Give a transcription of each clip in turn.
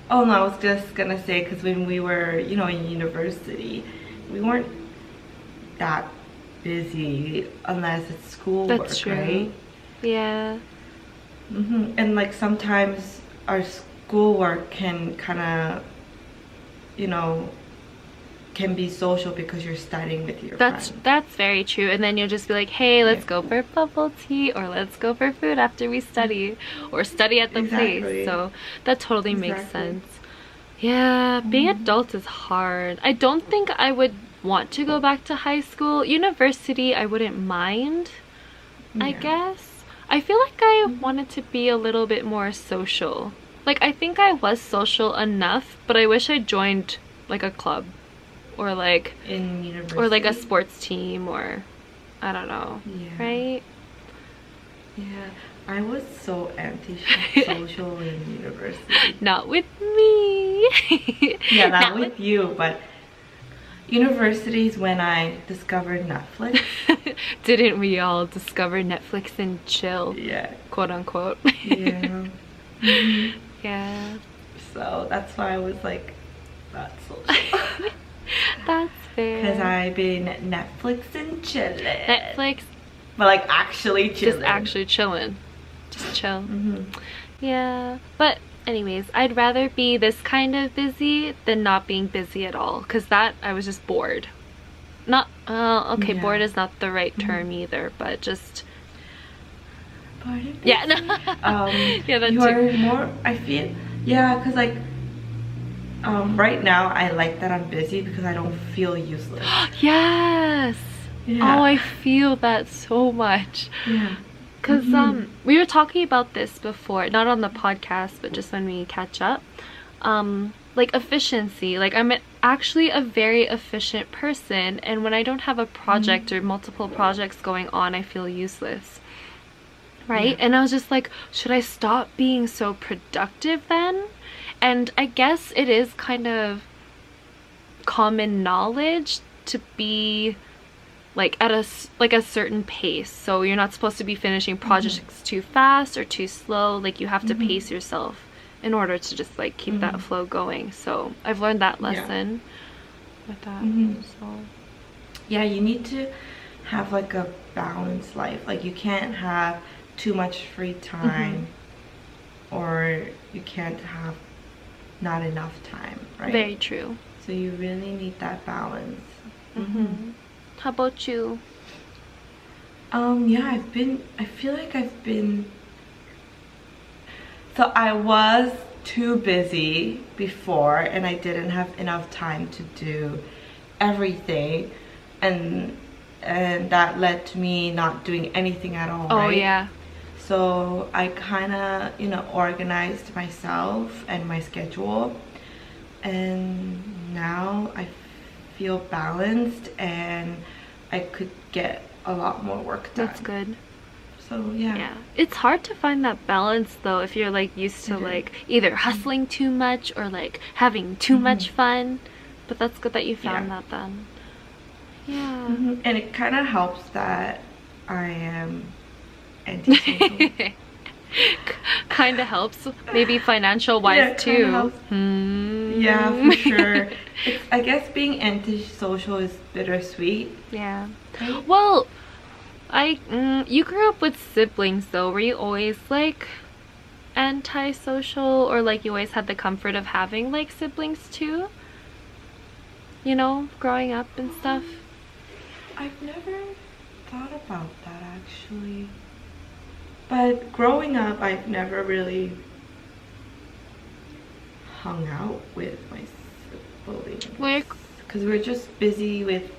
Oh no, I was just gonna say, because when we were, you know, in university, we weren't that busy unless it's schoolwork, That's true. right? Yeah. And like sometimes our schoolwork can kind of, you know, can be social because you're studying with your friends. That's very true. And then you'll just be like, hey, let's Yeah. go for bubble tea, or let's go for food after we study, or study at the place. Exactly. So that totally makes Exactly. sense. Yeah, being adult is hard. I don't think I would want to go back to high school. University, I wouldn't mind, I Yeah. guess. I feel like I wanted to be a little bit more social. Like, I think I was social enough, but I wish I joined like a club, or like In university. or like a sports team, or I don't know. Yeah. Right? Yeah. I was so anti-social in university. Not with me. Yeah, not with you, but universities when I discovered Netflix. Didn't we all discover Netflix and chill? Yeah. Quote unquote. Yeah. Yeah. So that's why I was like, not social. That's fair. Because I've been Netflix and chilling. Netflix. But like actually chilling. Just actually chilling. Just chill. Yeah. But anyways, I'd rather be this kind of busy than not being busy at all. Because that, I was just bored. Not, okay, Yeah. bored is not the right term either, but just... Pardon? Yeah, no. Yeah, that you're too. more, I feel, yeah, because like, right now I like that I'm busy because I don't feel useless. Yes. Yeah. Oh, I feel that so much. Yeah. Because we were talking about this before, not on the podcast, but just when we catch up. Like efficiency. Like I'm actually a very efficient person, and when I don't have a project or multiple projects going on, I feel useless. Right? Yeah. And I was just like, should I stop being so productive then? And I guess it is kind of common knowledge to be like at a certain pace. So you're not supposed to be finishing projects too fast or too slow. Like you have to pace yourself in order to just like keep that flow going. So I've learned that lesson with that. So Yeah, you need to have like a balanced life. Like you can't have too much free time or you can't have not enough time, right? very true. So you really need that balance. How about you? Yeah, I feel like I've been, so I was too busy before and I didn't have enough time to do everything, and that led to me not doing anything at all, Oh right? yeah. So I kind of, you know, organized myself and my schedule, and now I feel balanced and I could get a lot more work done. That's good. So yeah. Yeah. It's hard to find that balance though if you're like used to like either hustling too much or like having too much fun. But that's good that you found that then. Yeah. And it kind of helps that I am antisocial. Kind of helps, maybe financial wise Yeah, it kinda too. helps. Yeah, for sure. I guess being antisocial is bittersweet. Yeah. Right? Well, you grew up with siblings though. Were you always like antisocial, or like you always had the comfort of having like siblings too? You know, growing up and stuff. I've never thought about that actually. But growing up, I've never really hung out with my siblings. Because we're just busy with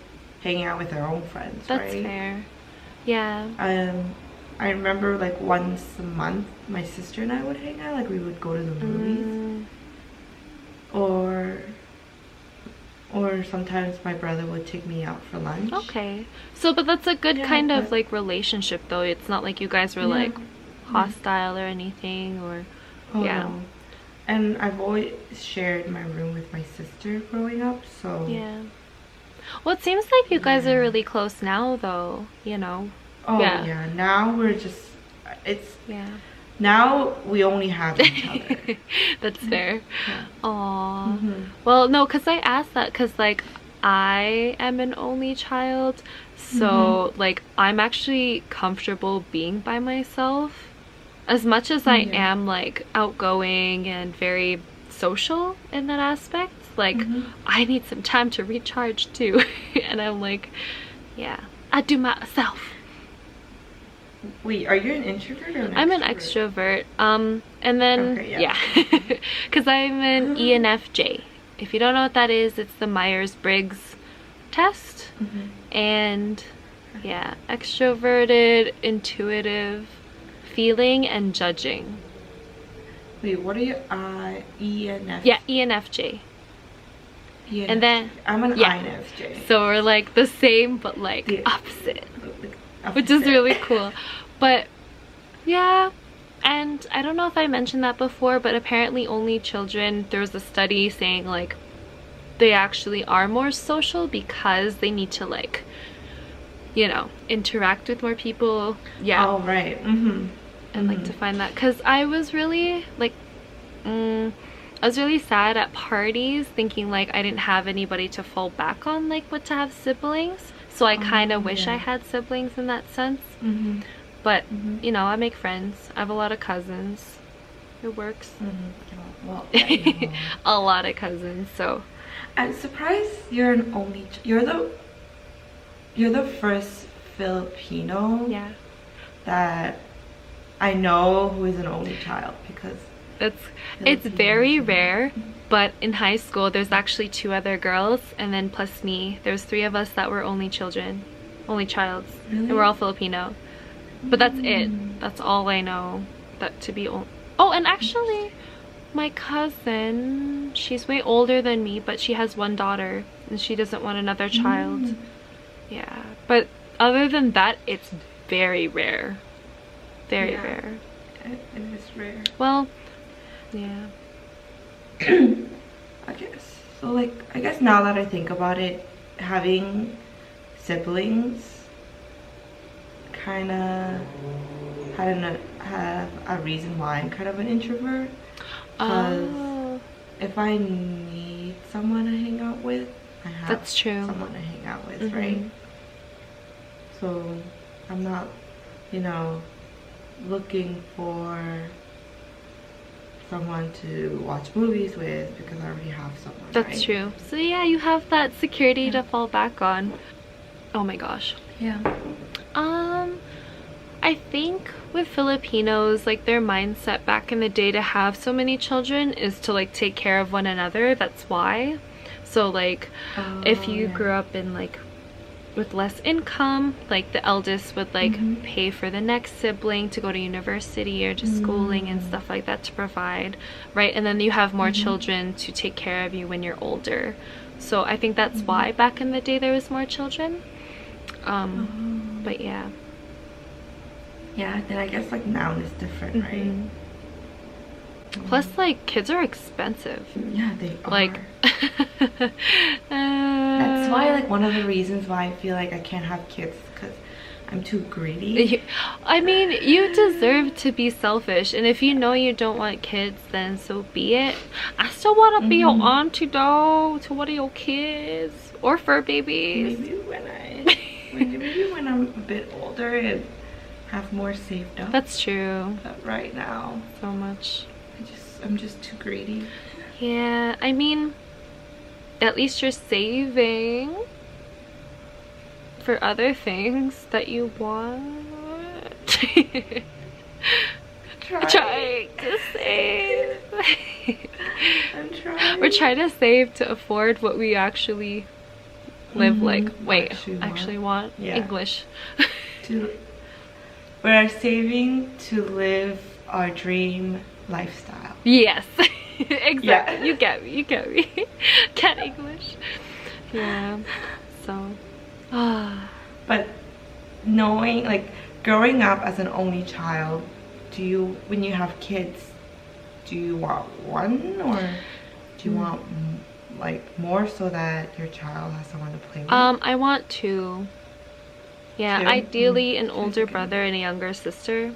hanging out with our own friends, That's right? fair. Yeah. I remember like once a month, my sister and I would hang out. Like we would go to the movies, or sometimes my brother would take me out for lunch. Okay. So, but that's a good kind of like relationship though. It's not like you guys were like hostile or anything, or No. And I've always shared my room with my sister growing up, so yeah. Well, it seems like you guys are really close now though, you know. Oh yeah. Now we're just, it's, Now we only have each other. That's fair. Yeah. Aww. Well, no, because I asked that because, like, I am an only child. So, like, I'm actually comfortable being by myself. As much as I am, like, outgoing and very social in that aspect, like, I need some time to recharge too. And I'm like, yeah, I do myself. Wait, are you an introvert or an extrovert? I'm an extrovert. And then, okay, yeah, because I'm an ENFJ. If you don't know what that is, it's the Myers-Briggs test. And yeah, extroverted, intuitive, feeling, and judging. Wait, what are you? ENFJ? Yeah, ENFJ. ENFJ. And then I'm an INFJ. So we're like the same, but like The opposite, opposite. which is really cool. But yeah, and I don't know if I mentioned that before, but apparently only children, there was a study saying like they actually are more social because they need to, like, you know, interact with more people. Yeah. Oh, right. And like to find that, because I was really like I was really sad at parties thinking like I didn't have anybody to fall back on, like what to have siblings. So I kind of wish I had siblings in that sense. But you know, I make friends. I have a lot of cousins. It works. Well, yeah, a lot of cousins. So I'm surprised you're an only. You're the first Filipino. yeah, That I know who is an only child, because it's very rare. But in high school, there's actually 2 other girls, and then plus me, there's 3 of us that were only children, only childs. Really? And we're all Filipino. But that's it. That's all I know. That to be oh, and actually, my cousin, she's way older than me, but she has 1 daughter, and she doesn't want another child. Yeah, but other than that, it's very rare. Very rare. It is rare. Well, yeah. I guess so. Like, I guess now that I think about it, having siblings kind of have a reason why I'm kind of an introvert. Because if I need someone to hang out with, I have That's true. someone to hang out with, right? So I'm not, you know, looking for someone to watch movies with, because I already have someone. That's true. So yeah, you have that security to fall back on. Oh my gosh. Yeah. I think with Filipinos, like their mindset back in the day to have so many children is to like take care of one another. That's why. So like if you grew up in like with less income, like the eldest would like pay for the next sibling to go to university or just schooling and stuff like that to provide, right? And then you have more children to take care of you when you're older. So I think that's why back in the day there was more children. But yeah. Yeah, then I guess like now it's different, right? Plus, like, kids are expensive. Yeah, they are. Like, that's why, like, one of the reasons why I feel like I can't have kids, because I'm too greedy. I mean, you deserve to be selfish, and if you know you don't want kids, then so be it. I still want to be your auntie, though, to one of your kids or fur babies. Maybe when I'm a bit older and have more saved up. That's true. But right now, so much. I'm just too greedy. Yeah, I mean, at least you're saving for other things that you want. Trying to save. I'm trying. We're trying to save to afford what we actually live like. Wait, actually want? Yeah. English. We're saving to live our dream lifestyle. Yes. Exactly. Yeah. You get me. Can't English. Yeah. So but knowing, like, growing up as an only child, when you have kids, do you want one, or do you want like more so that your child has someone to play with? I want 2. Yeah, 2? ideally an older brother and a younger sister.